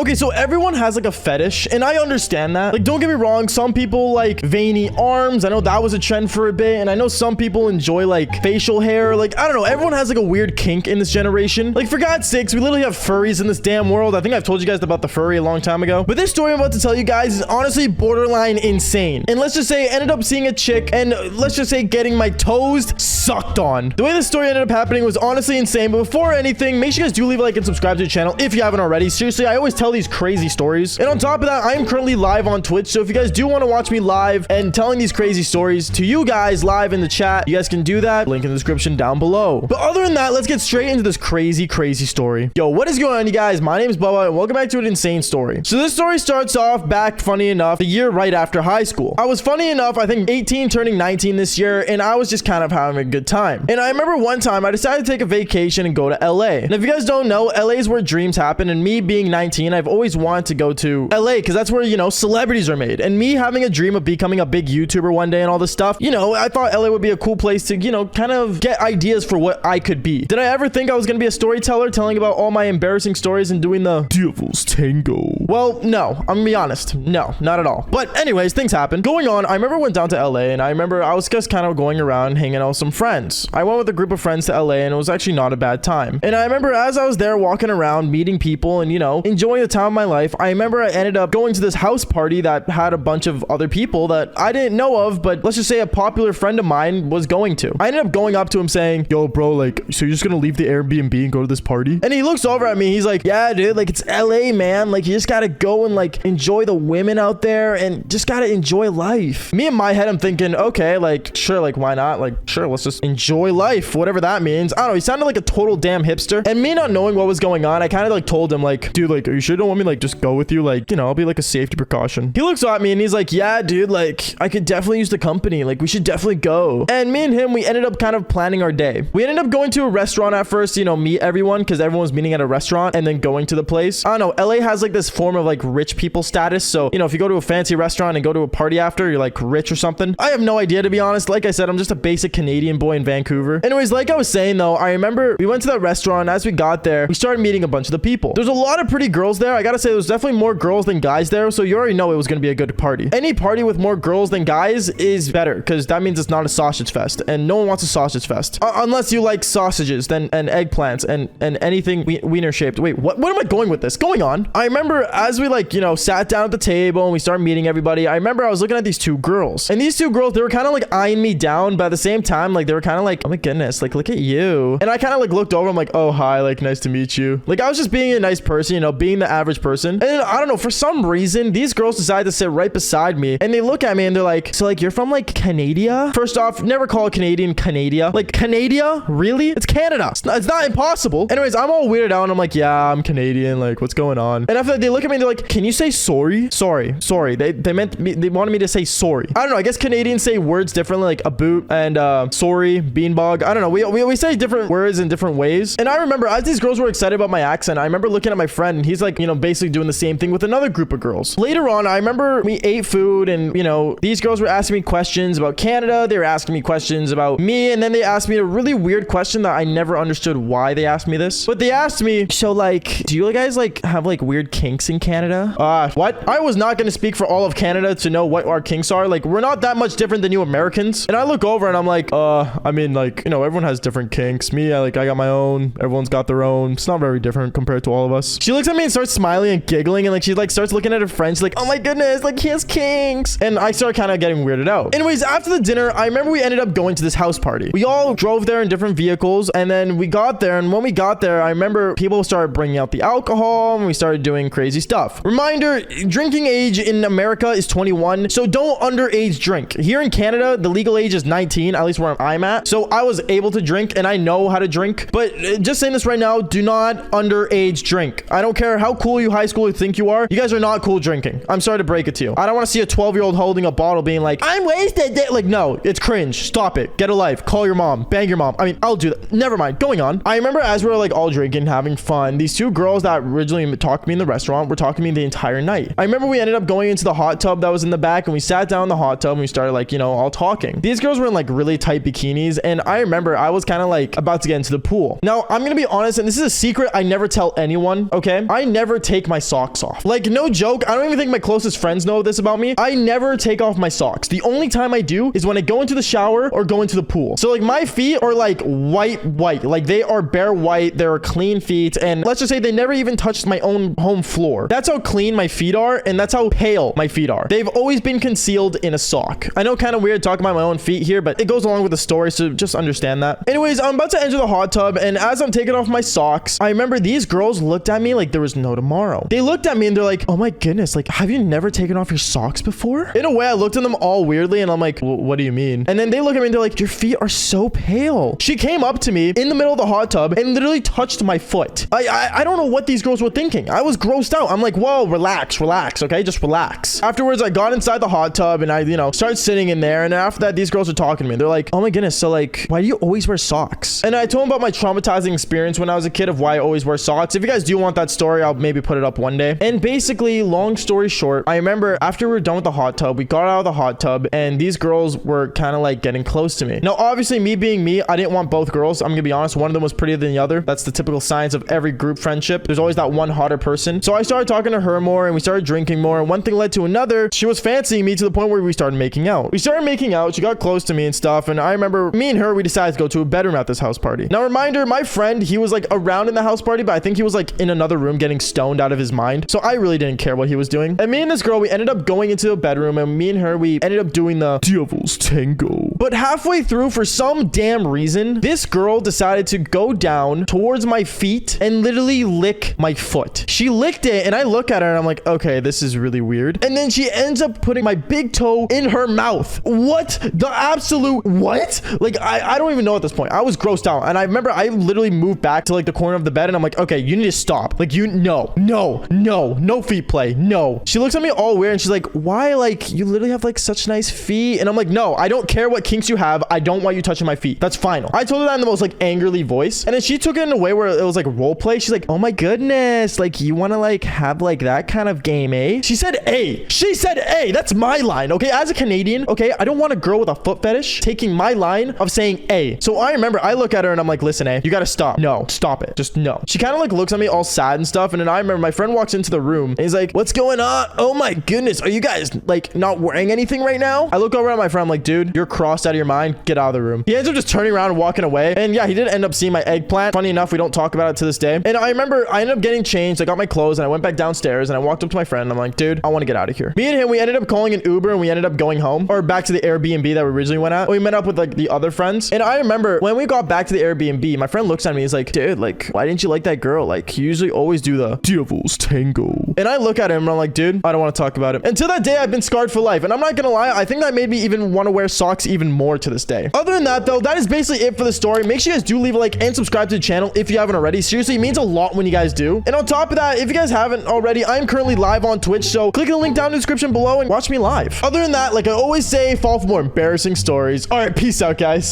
Okay, so everyone has like a fetish, and I understand that. Like, don't get me wrong, some people like veiny arms. I know that was a trend for a bit, and I know some people enjoy like facial hair. Like, I don't know, everyone has like a weird kink in this generation. Like, for God's sakes, we literally have furries in this damn world. I think I've told you guys about the furry a long time ago, but this story I'm about to tell you guys is honestly borderline insane. And let's just say I ended up seeing a chick, and let's just say getting my toes sucked on. The way this story ended up happening was honestly insane. But before anything, make sure you guys do leave a like and subscribe to the channel if you haven't already. Seriously, I always tell these crazy stories. And on top of that, I am currently live on Twitch, so if you guys do want to watch me live and telling these crazy stories to you guys live in the chat, you guys can do that. Link in the description down below. But other than that, let's get straight into this crazy story. Yo, what is going on, you guys? My name is Bubba, and welcome back to an insane story. So this story starts off back, funny enough, the year right after high school. I was, funny enough, I think 18 turning 19 this year, and I was just kind of having a good time. And I remember one time I decided to take a vacation and go to LA. And if you guys don't know, LA is where dreams happen, and me being 19, I've always wanted to go to LA because that's where, you know, celebrities are made. And me having a dream of becoming a big YouTuber one day and all this stuff, you know, I thought LA would be a cool place to, you know, kind of get ideas for what I could be. Did I ever think I was going to be a storyteller telling about all my embarrassing stories and doing the devil's tango? Well, no, I'm gonna be honest. No, not at all. But anyways, things happen. Going on, I remember I went down to LA, and I remember I was just kind of going around hanging out with some friends. I went with a group of friends to LA, and it was actually not a bad time. And I remember as I was there walking around, meeting people and, you know, enjoying the time of my life, I remember I ended up going to this house party that had a bunch of other people that I didn't know of, but let's just say a popular friend of mine was going to. I ended up going up to him saying, yo, bro, like, so you're just gonna leave the Airbnb and go to this party? And he looks over at me. He's like, yeah, dude, like, it's LA, man. Like, you just gotta go and like enjoy the women out there and just gotta enjoy life. Me in my head, I'm thinking, okay, like, sure, like, why not? Like, sure, let's just enjoy life, whatever that means. I don't know. He sounded like a total damn hipster. And me not knowing what was going on, I kind of like told him, like, dude, like, are you sure you don't want me like just go with you? Like, you know, I'll be like a safety precaution. He looks at me and he's like, yeah, dude, like, I could definitely use the company. Like, we should definitely go. And me and him, we ended up kind of planning our day. We ended up going to a restaurant at first, you know, meet everyone because everyone was meeting at a restaurant and then going to the place. I don't know. LA has like this form of like rich people status. So, you know, if you go to a fancy restaurant and go to a party after, you're like rich or something. I have no idea, to be honest. Like I said, I'm just a basic Canadian boy in Vancouver. Anyways, like I was saying though, I remember we went to that restaurant. As we got there, we started meeting a bunch of the people. There's a lot of pretty girls there. I gotta say, there's definitely more girls than guys there. So you already know it was gonna be a good party. Any party with more girls than guys is better because that means it's not a sausage fest, and no one wants a sausage fest unless you like sausages and eggplants and anything wiener shaped. Wait, what am I going with this? Going on. I remember as we like, you know, sat down at the table and we started meeting everybody, I remember I was looking at these two girls, and these two girls, they were kind of like eyeing me down, but at the same time, like, they were kind of like, oh my goodness, like, look at you. And I kind of like looked over, I'm like, oh, hi, like, nice to meet you. Like, I was just being a nice person, you know, being the average person. And I don't know, for some reason, these girls decided to sit right beside me, and they look at me and they're like, so like, you're from like Canada? First off, never call a Canadian Canada. Like, Canada? Really? It's Canada. It's not impossible. Anyways, I'm all weirded out and I'm like, yeah, I'm Canadian. Like, what's going on? And after that, they look at me and they're like, can you say sorry? Sorry. They meant me, they wanted me to say sorry. I don't know. I guess Canadians say words differently, like a boot and sorry, beanbag. I don't know. We say different words in different ways. And I remember as these girls were excited about my accent, I remember looking at my friend and he's like, you know, basically doing the same thing with another group of girls. Later on, I remember we ate food and, you know, these girls were asking me questions about Canada. They were asking me questions about me. And then they asked me a really weird question that I never understood why they asked me this. But they asked me, so like, do you guys like have like weird kinks in Canada? What? I was not going to speak for all of Canada to know what our kinks are. Like, we're not that much different than you Americans. And I look over and I'm like, I mean, like, you know, everyone has different kinks. Me, I got my own. Everyone's got their own. It's not very different compared to all of us. She looks at me and starts smiling and giggling, and like she like starts looking at her friends. She's like, oh my goodness, like he has kinks. And I start kind of getting weirded out. Anyways, after the dinner, I remember we ended up going to this house party. We all drove there in different vehicles, and then we got there, and when we got there, I remember people started bringing out the alcohol and we started doing crazy stuff. Reminder, drinking age in America is 21, so don't underage drink. Here in Canada, the legal age is 19, at least where I'm at. So I was able to drink and I know how to drink, but just saying this right now, do not underage drink. I don't care how cool you high school think you are. You guys are not cool drinking. I'm sorry to break it to you. I don't want to see a 12-year-old holding a bottle being like, I'm wasted. Like, no, it's cringe. Stop it. get a life, call your mom, bang your mom. I mean, I'll do that. Never mind. Going on. I remember as we were like all drinking, having fun, these two girls that originally talked to me in the restaurant were talking to me the entire night. I remember we ended up going into the hot tub that was in the back, and we sat down in the hot tub and we started like, you know, all talking. These girls were in like really tight bikinis, and I remember I was kind of like about to get into the pool. Now, I'm gonna be honest, and this is a secret I never tell anyone, okay? I never take my socks off. Like, no joke. I don't even think my closest friends know this about me. I never take off my socks. The only time I do is when I go into the shower or go into the pool. So like my feet are like white. Like they are bare white. They're clean feet. And let's just say they never even touched my own home floor. That's how clean my feet are. And that's how pale my feet are. They've always been concealed in a sock. I know, kind of weird talking about my own feet here, but it goes along with the story. So just understand that. Anyways, I'm about to enter the hot tub. And as I'm taking off my socks, I remember these girls looked at me like there was no tomorrow. They looked at me and they're like, oh my goodness, like, have you never taken off your socks before? In a way, I looked at them all weirdly and I'm like, what do you mean? And then they look at me and they're like, your feet are so pale. She came up to me in the middle of the hot tub and literally touched my foot. I don't know what these girls were thinking. I was grossed out. I'm like, whoa, relax, okay? Just relax. Afterwards, I got inside the hot tub and I, you know, started sitting in there. And after that, these girls were talking to me. They're like, oh my goodness, so like, why do you always wear socks? And I told them about my traumatizing experience when I was a kid of why I always wear socks. If you guys do want that story, I'll maybe put it up one day. And basically, long story short, I remember after we were done with the hot tub, we got out of the hot tub and these girls were kind of like getting close to me. Now, obviously, me being me, I didn't want both girls. I'm gonna be honest. One of them was prettier than the other. That's the typical signs of every group friendship. There's always that one hotter person. So I started talking to her more and we started drinking more. And one thing led to another. She was fancying me to the point where we started making out. We started making out. She got close to me and stuff. And I remember me and her, we decided to go to a bedroom at this house party. Now, reminder, my friend, he was like around in the house party, but I think he was like in another room getting stoned out of his mind. So I really didn't care what he was doing. And me and this girl, we ended up going into the bedroom and me and her, we ended up doing the devil's tango. But halfway through, for some damn reason, this girl decided to go down towards my feet and literally lick my foot. She licked it and I look at her and I'm like, okay, this is really weird. And then she ends up putting my big toe in her mouth. What? The absolute what? Like, I don't even know at this point. I was grossed out. And I remember I literally moved back to like the corner of the bed and I'm like, okay, you need to stop. Like, no feet play. No. She looks at me all weird and she's like, why? Like, you literally have like such nice feet. And I'm like, no, I don't care what kinks you have. I don't want you touching my feet. That's final. I told her that in the most like angrily voice. And then she took it in a way where it was like role play. She's like, oh my goodness. Like, you want to like have like that kind of game, eh? She said, A. She said, A. That's my line. Okay. As a Canadian, okay, I don't want a girl with a foot fetish taking my line of saying A. So I remember I look at her and I'm like, listen, A, you got to stop. No, stop it. Just no. She kind of like looks at me all sad and stuff. And then I remember my friend walks into the room and he's like, what's going on? Oh my goodness. Are you guys like not wearing anything right now? I look over at my friend. I'm like, dude, you're crossed out of your mind. Get out of the room. He ends up just turning around and walking away. And yeah, he did end up seeing my eggplant. Funny enough, we don't talk about it to this day. And I remember I ended up getting changed. I got my clothes and I went back downstairs and I walked up to my friend and I'm like, dude, I want to get out of here. Me and him, we ended up calling an Uber and we ended up going home or back to the Airbnb that we originally went at. We met up with like the other friends. And I remember when we got back to the Airbnb, my friend looks at me. He's like, dude, like, why didn't you like that girl? Like, you usually always do the devil's tango. And I look at him and I'm like, dude, I don't want to talk about it. Until that day, I've been scarred for life. And I'm not going to lie. I think that made me even want to wear socks even more to this day. Other than that, though, that is basically it for the story. Make sure you guys do leave a like and subscribe to the channel if you haven't already. Seriously, it means a lot when you guys do. And on top of that, if you guys haven't already, I'm currently live on Twitch. So click the link down in the description below and watch me live. Other than that, like I always say, fall for more embarrassing stories. All right, peace out, guys.